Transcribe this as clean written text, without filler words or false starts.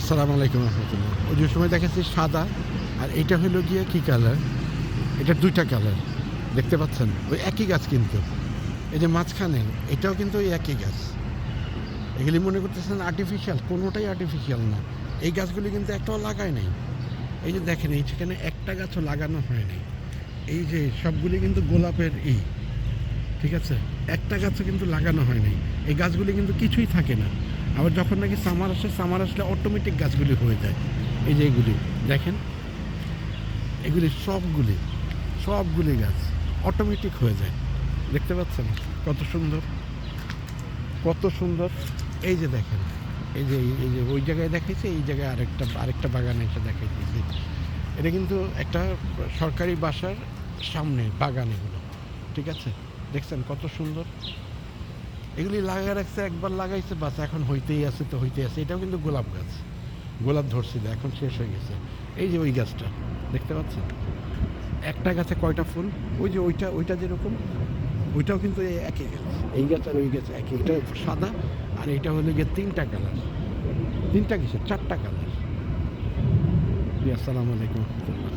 আসসালামু আলাইকুম রহমতুল্লাহ। ওই যে সময় দেখাচ্ছি সাদা, আর এটা হলো গিয়ে কী কালার, এটার দুইটা কালার দেখতে পাচ্ছেন। ওই একই গাছ কিন্তু, এই যে মাঝখানে এটাও কিন্তু ওই একই গাছ। এগুলি মনে করতেছেন আর্টিফিশিয়াল, কোনোটাই আর্টিফিশিয়াল না। এই গাছগুলি কিন্তু একটাও লাগায় নাই। এই যে দেখেন এইখানে একটা গাছও লাগানো হয় নাই। এই যে সবগুলি কিন্তু গোলাপের ঠিক আছে, একটা গাছও কিন্তু লাগানো হয় নাই। এই গাছগুলি কিন্তু কিছুই থাকে না। আবার যখন নাকি সামার আসে, সামার আসলে অটোমেটিক গাছগুলি হয়ে যায়। এই যে এগুলি দেখেন, এগুলি সবগুলি গাছ অটোমেটিক হয়ে যায়। দেখতে পাচ্ছেন কত সুন্দর, কত সুন্দর। এই যে দেখেন, এই যে ওই জায়গায় দেখাইছে, এই জায়গায় আরেকটা বাগানে এটা দেখাইতেছি। এটা কিন্তু একটা সরকারি বাসার সামনে বাগান এগুলো, ঠিক আছে। দেখছেন কত সুন্দর। এগুলি লাগিয়ে রাখছে, একবার লাগাইছে বাস, এখন হইতেই আছে তো হইতেই আছে। এটাও কিন্তু গোলাপ গাছ, গোলাপ ধরছিল, এখন শেষ হয়ে গেছে। এই যে ওই গাছটা দেখতে পাচ্ছেন, একটা গাছে কয়টা ফুল। ওই যে ওইটা যেরকম, ওইটাও কিন্তু এই একই গাছ। এই গাছ আর ওই গাছ একই। এটা সাদা, আর এটা হলো গিয়ে তিনটা কালার। তিনটা কিসের, চারটা কালার। আসসালামু আলাইকুম রহমতুল্লাহ।